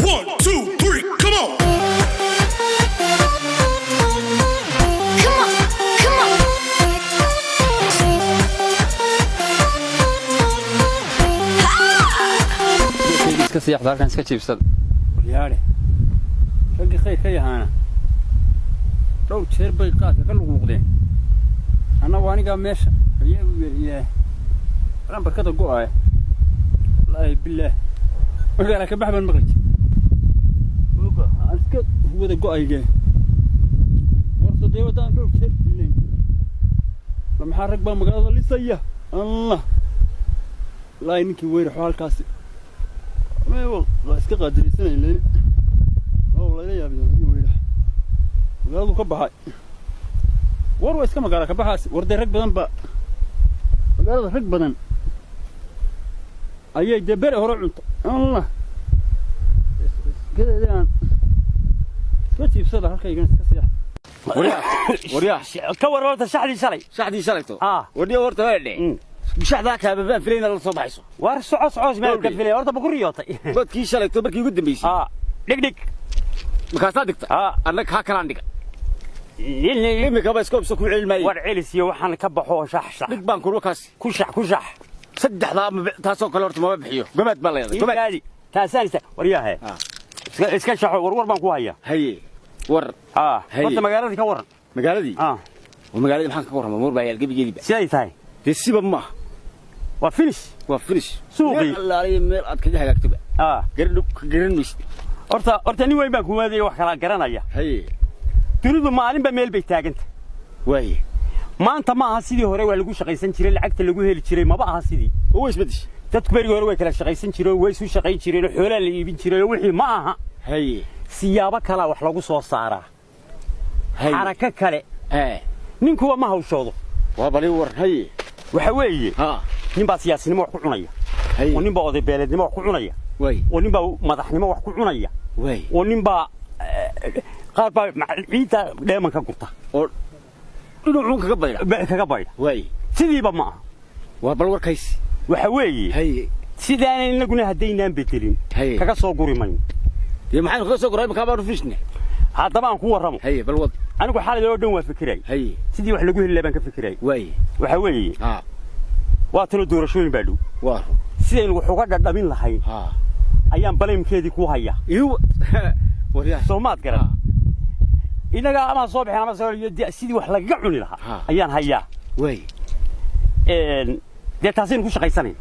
1 2 3 come on. iska siyaxda halkan iska jiibsada yaare ragii khayr ka yahaana dhowr jeer bay qaadka ka luqluqdeen annagu anigaa meesha iyagu yariyaa alan barkada go'aya wallaahi billaah magaala ka baxban maqlij aan iska wada go'aygee warta dee wadaan dhowr jeer filayn maxaa rag baa magaalada lisaya allah wallaahi ninkii weyraxo halkaasi لا اسكت قادرين سنة الليل والله لا يا بدون ويله وقالوا كبها وروا اسكت ما قالوا كبها ورد رك بدن بقى قالوا رك بدن أيه دبر هرع الله كذا يعني كتير بصراحة هالكي كان سياح وريا كور ورد شحدي شليتو وريا ورد هاي مش ذاك بابا فينا للصباحيسو وارسعوس عوز ما كفيلي ورده بقريوتي بدكي شليتو بركي ugu dambeysay dhig marka saadagta annaga ka kalaan dhiga imika ba iskoobso ku cilmay war cilisiyo waxaan ka baxo shax dhig baan ku wakaas ku shax saddexda taasoo kale horta ma bixiyo gamaad baa leeyahay gamaad taasanisa wariyaahe iska shaxo war baan ku haya haye war horta magaaladii ka waran magaaladii magaaladii maxaan ka waran maamul baa yaal gabigeediba sidee tahay desiba ma وفريش سوقي الله عليه ميل أد كذا هكتبه قرن مش أرتا نيوين بانكو ما ذي وحكلا قرنايا هي تريد ما علم بميل بيتاج أنت وهي ما أنت ما هسيدي هراء ولا جو شقيسن شري العقد اللي جوه الشري ما بقى هسيدي هو إيش بديش تكبر هراء كلا شقيسن شري ويسو شقين شري الحولا اللي يبين شري وحي معها هي سيابة كلا وحلاقو صوصارة حركة كلا نينكوا ما هو شاطر وابليور هي وحوي ninbaa siyaasinimo wax ku cunaya oo ninbaa oday beeleednimo wax ku cunaya oo ninbaa madaxnimo wax ku cunaya oo ninbaa qaar baa ciida dheeman ka gurta oo dhinacuun kaga bayda sidiiba ma aha waa bal warkays waxa weeye sidaan inaguna hadaynaan bedelin kaga soo guri mayno maxaan kaga soo guray ma ka baan fishne haddaba aan ku warramo bal wad anigu xaaladii oo dhan waa fikiray sidii wax lagu heli lahaa baan ka fikiray waxa weeye واتلو دورشوين بعدو سيدين وحوقا دادامين لحين أيام بلايمكيدي كو هيا سومات قرن إناقا أما صوبحي أما صوبحي سيدي وحلقا عوني لها أيام هيا دي تاسين كو شقيسانين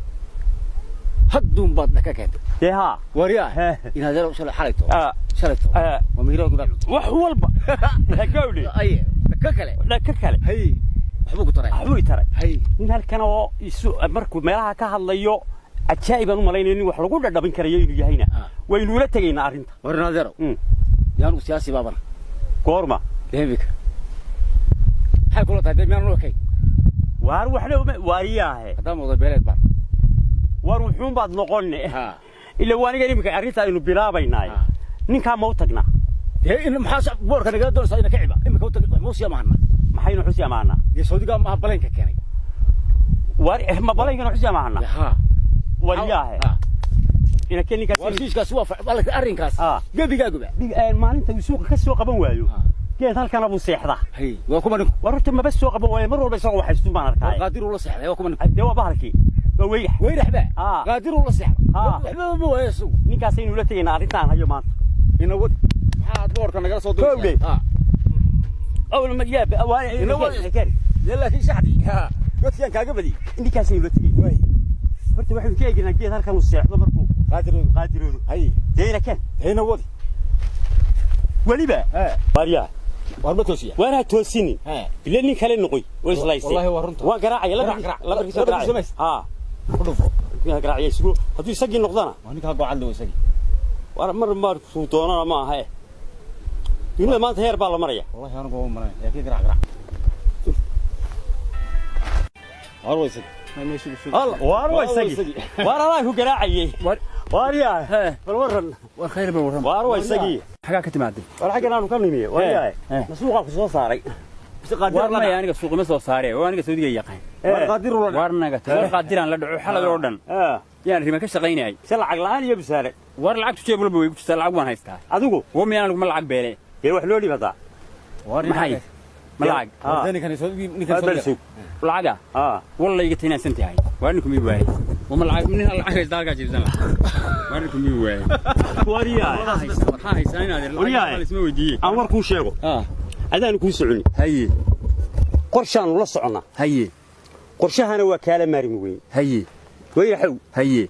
هدون بادنا كاكاد دي ها ورياه إن هذا لو شلتو وميرو قبل وحو البا هكاولي أيه كاكالي هي حبوك ترى هي من هالكنا مركب مالها كهالليو عجائب أنو ملاين إني وحلقوا دابين كريو يجينا ويلولا تجينا أرنت ورنا ذرو يانو سياسي بابنا كورما لهيك حكوا له تدري مين روحي واروح له وارياه هذا موضوع بلد بار واروحون بعض نقولنا إلا وأنا قريب كأريت إنه بلا بيناي نكا موتنا إيه إنه محاسب بورك أنا قادر صاير كعبة إما كوت موسيا معنا محين حسيا معنا يسودي قام ما بلين ككاني ما بلين كانوا حسيا معنا ورياه إن كني كسر ورشيش كسوة بالك أرين كاس جبي جاكوبة ما أنت يسوق كسوق بنوايو كيف هالكنا أبو سيحة هي وكمان ورحت ما بس سوق بنوايو مرة بس سوق حسوا ما نركاي قادر ولا سيحة وكمان دوا باركي ويرح بقى قادر ولا سيحة ما يسوق نكاسين ولا تيجي ناريتان هيو ما ينود هاد بورك أنا قاعد صوت أول ما جاب يلا في شعبي قلت لك كاجبدي إني كاسين ولا تيجي فرت واحد كيجي نجيت هالكنا والسيحة مركو قادر هاي دينا كان هنا ودي ولي بقى باريا وارما توسيا وانا توسيني لاني كلين نقوي ويسلايسي والله ورنت وقراعي لا بركي قراعي كدفو فيها قراعي يسقو هدو يسقي نقدنا وانك هاقو عندو يسقي مر فوتونا ما هي يلا ما انت هير بالا مريا والله انا قوم مريا يا كي قراع وارو يسقي الله وارو يسقي وارو هو قراعي واريا بالورن والخير بالورن وارو يسقي حاجه كتمادي ولا حاجه انا كنمي واريا مسوقه كسو صاري warna aniga suuq ma soo saarey oo aniga Saudiga yaqaan qaadir warnaga qaadir aan la dhaco xalad oo dhan يعني ريما كشقيناي شل عقلان يا بسارة war lacagtu jeeb walba way ku jirtaa lacag waan haystaa adigu oo miyaan lagu lacag beelay ee wax loo dhibataa maxay ma lacag ninkan soo lacaga wallahi gatina santahay waarinku mi waayay wama lacag min lacag haystaa ka jirsan waarinku mi waayay waxa haysan inaad lacag isma weydiiyay aan war ku sheego adaan ku soconi haye qorshaan la socona haye qorshahana waa kaala maarmi weyn haye weeyaxow haye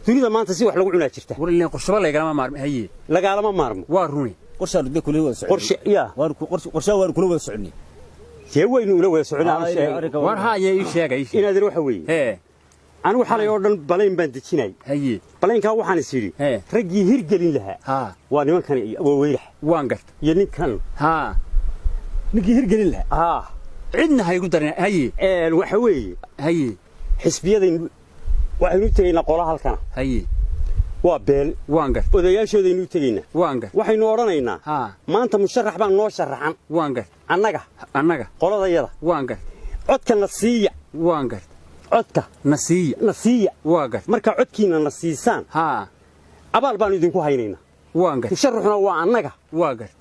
dunida maanta si wax lagu cunaa jirta war ilaa qorshaba la galama maarmi haye lagaalama maarmo waa runi qorshaan dad kula wada socon qorshe ya qorshaan waan kula wada soconi waynu ula wada soconaa war haye ii sheegay inaad waxa weeye anigu xalay oo dhan balayn baan dejinay haye balaynka waxaan is yiri raggii hirgelin lahaa waa nimankan waa weyrax waan gart iyo ninkan ninkii hirgelin lahaa cidna hay ku darin haye waxa weeye haye xisbiyadeen waxaynu tagaynaa qolaha halkan haye waa beel waan gart odayaashoodaynu tagaynaa waan gart waxaynu oranaynaa maanta musharax baan noo sharaxan waan gart annaga qoladayada waan gart codka nasiiya waan gart codka nasiiya waa gart marka codkiina nasiisaan abaal baan idinku haynaynaa waan gart musharaxuna waa annaga waa gart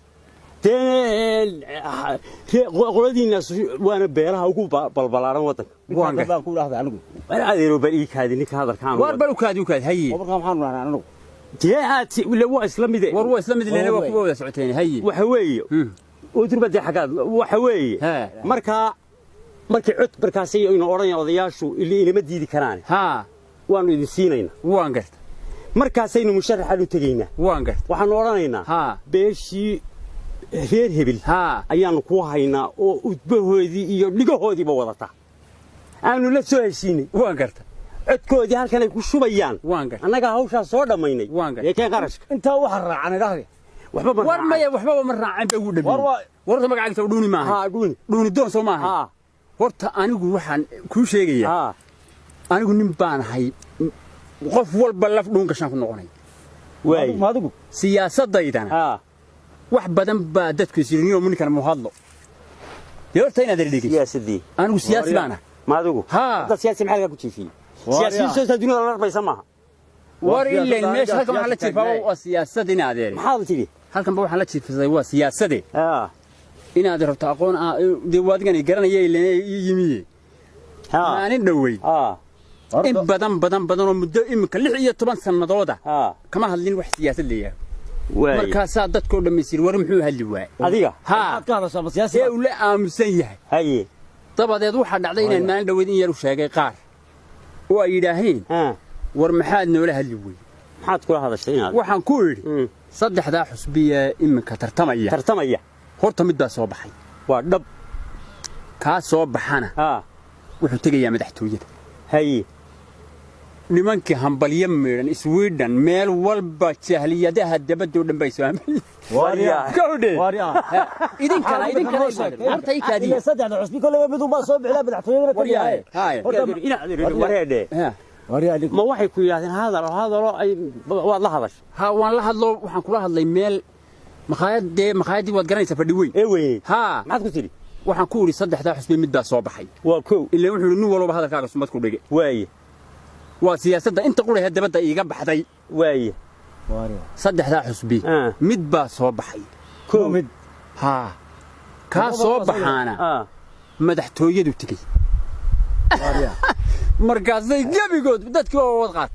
qoladiina waana beelaha ugu balbalaaran wadanka waan gart baan ku dhaahday anigu adeero bal ii kaadi ninka hadalkaan war bal u kaadi haye marka waxaan raacnaa anigu waa isla mid war waa isla mid leena waa ku wada socoteen haye waxa weeye oo durbada xaqaad waxa weeye markii cod markaas ay inoo oranayaan odayaashu ilama diidi karaan waanu idin siinayna waan gart markaasaynu musharaxa u tagaynaa waan gart waxaanu oranaynaa beeshii reer hebel ayaanu ku haynaa oo udbahoodii iyo dhigahoodiiba wadata aanu la soo heshiinay waan gart codkoodii halkan ay ku shubayaan annaga hawshaas soo dhammaynay ee keen qarashka intaa waxa raacaan idhaahday war maya waxba ma raacin ba ugu dhameeyay warta magacayga dhuuni maaha dhuuni doon soo maaha horta anigu waxaan ku sheegayaa anigu nin baan ahay qof walba laf dhuun gashan ku noqonay maadigu siyaasadaydan wax badan baa dadku isirniyo munkan mu hadlo horta inaad dhigay siyaasadii anigu siyaasi baan ahay maadigu dad siyaasi maxaa ku jiifiyay siyaasiyiinta soo dunida la rabeysa maaha war ilaa meesha halkan waxa la jiifaa waa siyaasad inaad eray maxaa tiri halkan ba waxa la jiifay waa siyaasade inaad rabto aqoon de waadigan garanayay ilaa yimiye aanin dhawey in badan oo muddo imka 16 sanadooda kama hadlin wax siyaasad leeyahay markaas dadkoo dhameysir war muxuu hadli waay adiga ka hadashaa siyaasi ee ula aamusan yahay haye dabadeed waxa dhacday inaan maalin dhaweyd in yar u sheegay qaar oo ay yiraahdeen war maxaad noola hadli way maxaad kula hadashay inaad waxaan ku yiri saddexda xusbiya imka tartamaya horta mid baa soo baxay waa dhab ka soo baxana wuxuu tagayaa madaxtooyada haye nimankii hambalyo meeran Sweden meel walba jahliyadaha dabadoo dhanbay saameeyay wariya idinkana horta ay kaadi saddexda xusbi kale mid uma soo bixila madaxtooyada tagayaa wariya ma waxay ku yiraahdeen hadalo ay waad la hadash waan la hadlo waxaan kula hadlay meel maqaayadii waad garanaysaa fadhi weyn maxaad ku tiri waxaan ku yiri saddexda xusbi mid baa soo baxay waa koow ilaa wuxuu nin walba hadalkaaga sumad ku dhigay waaye waa siyaasadda inta quraha dabada iiga baxday waaye saddexda xusbi mid baa soo baxay koow mid ka soo baxaana madaxtooyadu tagay markaasay gabigood dadkii oo wad qaad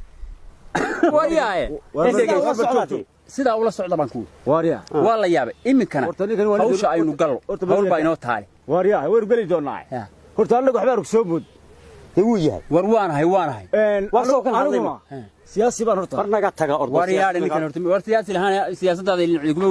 wariyaay sida ula socda baan ku wariya waa la yaabay iminkana hawsha aynu gallo hawl baa inoo taale wariya way gali doonaa horta anagu waxba arag soo bood uu yahay war waanahay waa soo kan hadlay siyaasi baan horta warnaga taga ordo wariyaay ninkan horta war siyaasi lahaan siyaasadda ay kuma